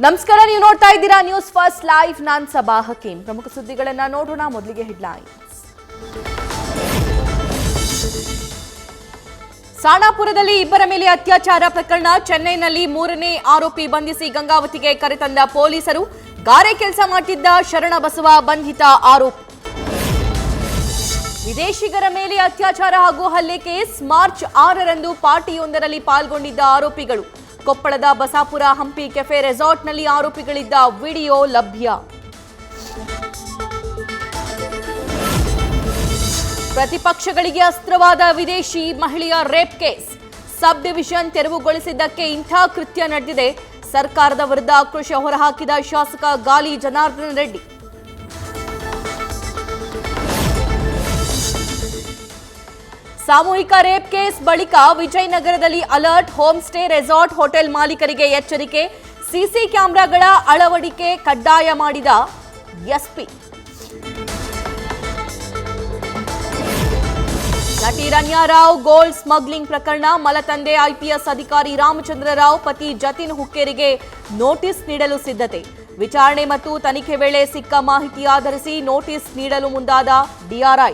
ನಮಸ್ಕಾರ, ನೀವು ನೋಡ್ತಾ ಇದ್ದೀರಾ ನ್ಯೂಸ್ ಫಸ್ಟ್ ಲೈವ್. ನಾನ್ ಸಬಾ ಹಕೀಂ. ಪ್ರಮುಖ ಸುದ್ದಿಗಳನ್ನ ನೋಡೋಣ. ಮೊದಲಿಗೆ ಹೆಡ್ಲೈನ್ಸ್. ಸಾಣಾಪುರದಲ್ಲಿ ಇಬ್ಬರ ಮೇಲೆ ಅತ್ಯಾಚಾರ ಪ್ರಕರಣ. ಚೆನ್ನೈನಲ್ಲಿ 3ನೇ ಆರೋಪಿ ಬಂಧಿಸಿ ಗಂಗಾವತಿಗೆ ಕರೆತಂದ ಪೊಲೀಸರು. ಗಾರೆ ಕೆಲಸ ಮಾಡುತ್ತಿದ್ದ ಶರಣಬಸವ ಬಂಧಿತ ಆರೋಪಿ. ವಿದೇಶಿಗರ ಮೇಲೆ ಅತ್ಯಾಚಾರ ಹಾಗೂ ಹಲ್ಲೆ ಕೇಸ್. ಮಾರ್ಚ್ 6ರಂದು ಪಾರ್ಟಿಯೊಂದರಲ್ಲಿ ಪಾಲ್ಗೊಂಡಿದ್ದ ಆರೋಪಿಗಳು. ಕೊಪ್ಪಳದ ಬಸಾಪುರ ಹಂಪಿ ಕೆಫೆ ರೆಸಾರ್ಟ್ನಲ್ಲಿ ಆರೋಪಿಗಳಿದ್ದ ವಿಡಿಯೋ ಲಭ್ಯ. ಪ್ರತಿಪಕ್ಷಗಳಿಗೆ ಅಸ್ತ್ರವಾದ ವಿದೇಶಿ ಮಹಿಳೆಯ ರೇಪ್ ಕೇಸ್. ಸಬ್ ಡಿವಿಷನ್ ತೆರವುಗೊಳಿಸಿದ್ದಕ್ಕೆ ಇಂಥ ಕೃತ್ಯ ನಡೆದಿದೆ. ಸರ್ಕಾರದ ವಿರುದ್ಧ ಆಕ್ರೋಶ ಹೊರಹಾಕಿದ ಶಾಸಕ ಗಾಲಿ ಜನಾರ್ದನ ರೆಡ್ಡಿ. ಸಾಮೂಹಿಕ ರೇಪ್ ಕೇಸ್ ಬಳಿಕ ವಿಜಯನಗರದಲ್ಲಿ alert. Home stay, resort, hotel ಮಾಲೀಕರಿಗೆ ಎಚ್ಚರಿಕೆ. ಸಿಸಿ ಕ್ಯಾಮೆರಾಗಳ ಅಳವಡಿಕೆ ಕಡ್ಡಾಯ ಮಾಡಿದ ಎಸ್ಪಿ. ನಟಿ ರನ್ಯಾ ರಾವ್ ಗೋಲ್ಡ್ ಸ್ಮಗ್ಲಿಂಗ್ ಪ್ರಕರಣ. ಮಲತಂದೆ ಐಪಿಎಸ್ ಅಧಿಕಾರಿ ರಾಮಚಂದ್ರ ರಾವ್ ಪತಿ ಜತಿನ್ ಹುಕ್ಕೇರಿಗೆ ನೋಟಿಸ್ ನೀಡಲು ಸಿದ್ಧತೆ. ವಿಚಾರಣೆ ಮತ್ತು ತನಿಖೆ ವೇಳೆ ಸಿಕ್ಕ ಮಾಹಿತಿ ಆಧರಿಸಿ ನೋಟಿಸ್ ನೀಡಲು ಮುಂದಾದ ಡಿಆರ್ಐ.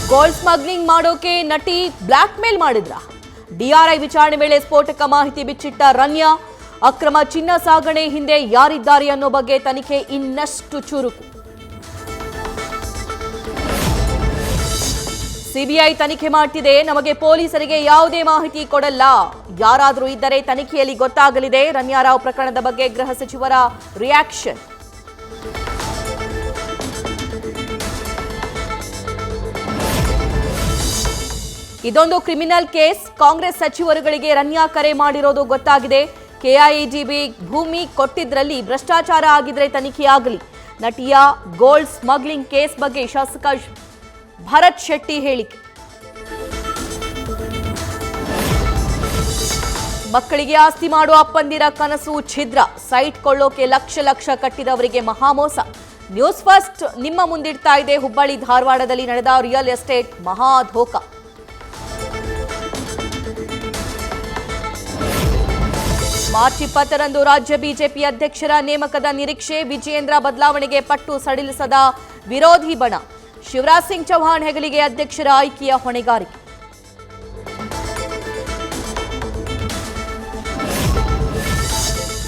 ಗೋಲ್ಡ್ ಸ್ಮಗ್ಲಿಂಗ್ ಮಾಡೋಕೆ ನಟಿ ಬ್ಲಾಕ್ ಮೇಲ್ ಮಾಡಿದ್ರ? ಡಿಆರ್ಐ ವಿಚಾರಣೆ ವೇಳೆ ಸ್ಫೋಟಕ ಮಾಹಿತಿ ಬಿಚ್ಚಿಟ್ಟ ರನ್ಯಾ. ಅಕ್ರಮ ಚಿನ್ನ ಸಾಗಣೆ ಹಿಂದೆ ಯಾರಿದ್ದಾರೆ ಅನ್ನೋ ಬಗ್ಗೆ ತನಿಖೆ ಇನ್ನಷ್ಟು ಚುರುಕು. ಸಿಬಿಐ ತನಿಖೆ ಮಾಡ್ತಿದೆ, ನಮಗೆ ಪೊಲೀಸರಿಗೆ ಯಾವುದೇ ಮಾಹಿತಿ ಕೊಡಲ್ಲ. ಯಾರಾದರೂ ಇದ್ದರೆ ತನಿಖೆಯಲ್ಲಿ ಗೊತ್ತಾಗಲಿದೆ. ರನ್ಯಾ ರಾವ್ ಪ್ರಕರಣದ ಬಗ್ಗೆ ಗೃಹ ಸಚಿವರ ರಿಯಾಕ್ಷನ್. ಇದೊಂದು ಕ್ರಿಮಿನಲ್ ಕೇಸ್. ಕಾಂಗ್ರೆಸ್ ಸಚಿವರುಗಳಿಗೆ ರನ್ಯಾ ಕರೆ ಮಾಡಿರೋದು ಗೊತ್ತಾಗಿದೆ. ಕೆಐಎಡಿಬಿ ಭೂಮಿ ಕೊಟ್ಟಿದ್ರಲ್ಲಿ ಭ್ರಷ್ಟಾಚಾರ ಆಗಿದ್ರೆ ತನಿಖೆಯಾಗಲಿ. ನಟಿಯ ಗೋಲ್ಡ್ ಸ್ಮಗ್ಲಿಂಗ್ ಕೇಸ್ ಬಗ್ಗೆ ಶಾಸಕ ಭರತ್ ಶೆಟ್ಟಿ ಹೇಳಿಕೆ. ಮಕ್ಕಳಿಗೆ ಆಸ್ತಿ ಮಾಡುವ ಅಪ್ಪಂದಿರ ಕನಸು ಛಿದ್ರ. ಸೈಟ್ ಕೊಳ್ಳೋಕೆ ಲಕ್ಷ ಲಕ್ಷ ಕಟ್ಟಿದವರಿಗೆ ಮಹಾಮೋಸ. ನ್ಯೂಸ್ ಫಸ್ಟ್ ನಿಮ್ಮ ಮುಂದಿಡ್ತಾ ಇದೆ. ಹುಬ್ಬಳ್ಳಿ ಧಾರವಾಡದಲ್ಲಿ ನಡೆದ ರಿಯಲ್ ಎಸ್ಟೇಟ್ ಮಹಾಧೋಕ. ಮಾರ್ಚ್ 20ರಂದು ರಾಜ್ಯ ಬಿಜೆಪಿ ಅಧ್ಯಕ್ಷರ ನೇಮಕದ ನಿರೀಕ್ಷೆ. ವಿಜಯೇಂದ್ರ ಬದಲಾವಣೆಗೆ ಪಟ್ಟು ಸಡಿಲಿಸದ ವಿರೋಧಿ ಬಣ. ಶಿವರಾಜ್ ಸಿಂಗ್ ಚೌಹಾಣ್ ಹೆಗಲಿಗೆ ಅಧ್ಯಕ್ಷರ ಆಯ್ಕೆಯ ಹೊಣೆಗಾರಿಕೆ.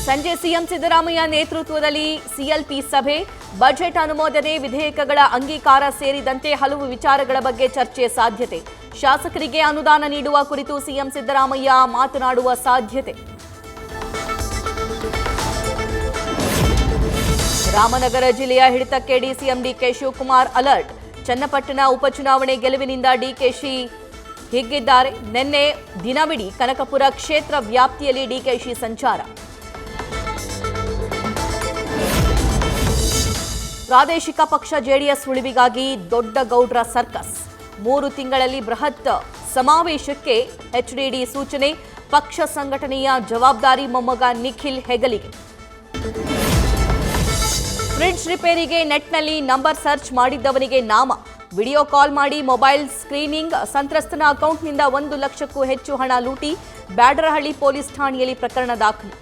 ಸಂಜೆ ಸಿಎಂ ಸಿದ್ದರಾಮಯ್ಯ ನೇತೃತ್ವದಲ್ಲಿ ಸಿಎಲ್ಪಿ ಸಭೆ. ಬಜೆಟ್ ಅನುಮೋದನೆ, ವಿಧೇಯಕಗಳ ಅಂಗೀಕಾರ ಸೇರಿದಂತೆ ಹಲವು ವಿಚಾರಗಳ ಬಗ್ಗೆ ಚರ್ಚೆ ಸಾಧ್ಯತೆ. ಶಾಸಕರಿಗೆ ಅನುದಾನ ನೀಡುವ ಕುರಿತು ಸಿಎಂ ಸಿದ್ದರಾಮಯ್ಯ ಮಾತನಾಡುವ ಸಾಧ್ಯತೆ. ರಾಮನಗರ ಜಿಲ್ಲೆಯ ಹಿಡಿತಕ್ಕೆ ಡಿಸಿಎಂ ಡಿಕೆ ಶಿವಕುಮಾರ್ ಅಲರ್ಟ್. ಚನ್ನಪಟ್ಟಣ ಉಪಚುನಾವಣೆ ಗೆಲುವಿನಿಂದ ಡಿಕೆಶಿ ಹಿಗ್ಗಿದ್ದಾರೆ. ನಿನ್ನೆ ದಿನವಿಡೀ ಕನಕಪುರ ಕ್ಷೇತ್ರ ವ್ಯಾಪ್ತಿಯಲ್ಲಿ ಡಿಕೆಶಿ ಸಂಚಾರ. ಪ್ರಾದೇಶಿಕ ಪಕ್ಷ ಜೆಡಿಎಸ್ ಉಳಿವಿಗಾಗಿ ದೊಡ್ಡ ಗೌಡ್ರ ಸರ್ಕಸ್. 3 ತಿಂಗಳಲ್ಲಿ ಬೃಹತ್ ಸಮಾವೇಶಕ್ಕೆ ಎಚ್ಡಿಡಿ ಸೂಚನೆ. ಪಕ್ಷ ಸಂಘಟನೆಯ ಜವಾಬ್ದಾರಿ ಮೊಮ್ಮಗ ನಿಖಿಲ್ ಹೆಗಲಿಗೆ. ಫ್ರಿಡ್ಜ್ ರಿಪೇರಿಗೆ ನೆಟ್ನಲ್ಲಿ ನಂಬರ್ ಸರ್ಚ್ ಮಾಡಿದ್ದವನಿಗೆ ನಾಮ. ವಿಡಿಯೋ ಕಾಲ್ ಮಾಡಿ ಮೊಬೈಲ್ ಸ್ಕ್ರೀನಿಂಗ್. ಸಂತ್ರಸ್ತನ ಅಕೌಂಟ್ನಿಂದ 1 ಲಕ್ಷಕ್ಕೂ ಹೆಚ್ಚು ಹಣ ಲೂಟಿ. ಬ್ಯಾಡರಹಳ್ಳಿ ಪೊಲೀಸ್ ಠಾಣೆಯಲ್ಲಿ ಪ್ರಕರಣ ದಾಖಲು.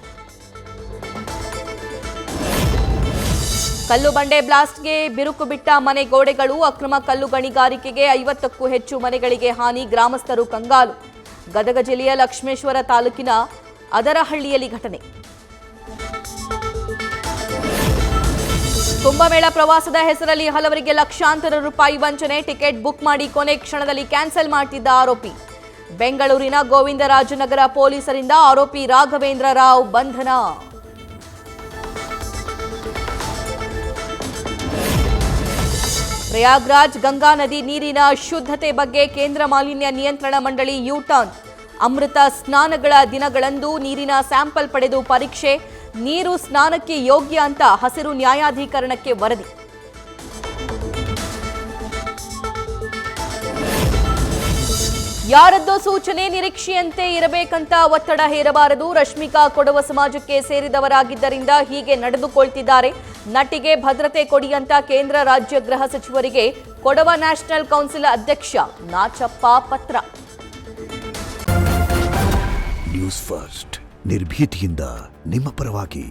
ಕಲ್ಲು ಬಂಡೆ ಬ್ಲಾಸ್ಟ್ಗೆ ಬಿರುಕು ಬಿಟ್ಟ ಮನೆ ಗೋಡೆಗಳು. ಅಕ್ರಮ ಕಲ್ಲು ಗಣಿಗಾರಿಕೆಗೆ 50ಕ್ಕೂ ಹೆಚ್ಚು ಮನೆಗಳಿಗೆ ಹಾನಿ. ಗ್ರಾಮಸ್ಥರು ಕಂಗಾಲು. ಗದಗ ಜಿಲ್ಲೆಯ ಲಕ್ಷ್ಮೇಶ್ವರ ತಾಲೂಕಿನ ಅದರಹಳ್ಳಿಯಲ್ಲಿ ಘಟನೆ. ಕುಂಭಮೇಳ ಪ್ರವಾಸದ ಹೆಸರಲ್ಲಿ ಹಲವರಿಗೆ ಲಕ್ಷಾಂತರ ರೂಪಾಯಿ ವಂಚನೆ. ಟಿಕೆಟ್ ಬುಕ್ ಮಾಡಿ ಕೊನೆ ಕ್ಷಣದಲ್ಲಿ ಕ್ಯಾನ್ಸಲ್ ಮಾಡುತ್ತಿದ್ದ ಆರೋಪಿ. ಬೆಂಗಳೂರಿನ ಗೋವಿಂದರಾಜನಗರ ಪೊಲೀಸರಿಂದ ಆರೋಪಿ ರಾಘವೇಂದ್ರ ರಾವ್ ಬಂಧನ. ಪ್ರಯಾಗ್ರಾಜ್ ಗಂಗಾ ನದಿ ನೀರಿನ ಶುದ್ಧತೆ ಬಗ್ಗೆ ಕೇಂದ್ರ ಮಾಲಿನ್ಯ ನಿಯಂತ್ರಣ ಮಂಡಳಿ ಯು-ಟರ್ನ್. ಅಮೃತ ಸ್ನಾನಗಳ ದಿನಗಳಂದು ನೀರಿನ ಸ್ಯಾಂಪಲ್ ಪಡೆದು ಪರೀಕ್ಷೆ. ನೀರು ಸ್ನಾನಕ್ಕೆ ಯೋಗ್ಯ ಅಂತ ಹಸಿರು ನ್ಯಾಯಾಧೀಕರಣಕ್ಕೆ ವರದಿ. ಯಾರದ್ದೋ ಸೂಚನೆ ನಿರೀಕ್ಷೆಯಂತೆ ಇರಬೇಕಂತ ಒತ್ತಡ ಹೇರಬಾರದು. ರಶ್ಮಿಕಾ ಕೊಡವ ಸಮಾಜಕ್ಕೆ ಸೇರಿದವರಾಗಿದ್ದರಿಂದ ಹೀಗೆ ನಡೆದುಕೊಳ್ತಿದ್ದಾರೆ. ನಟಿಗೆ ಭದ್ರತೆ ಕೊಡಿ ಅಂತ ಕೇಂದ್ರ ರಾಜ್ಯ ಗೃಹ ಸಚಿವರಿಗೆ ಕೊಡವ ನ್ಯಾಷನಲ್ ಕೌನ್ಸಿಲ್ ಅಧ್ಯಕ್ಷ ನಾಚಪ್ಪ ಪತ್ರ. ನ್ಯೂಸ್ ಫಸ್ಟ್ ನಿರ್ಭೀತಿಯಿಂದ ನಿಮ್ಮ ಪರವಾಗಿ.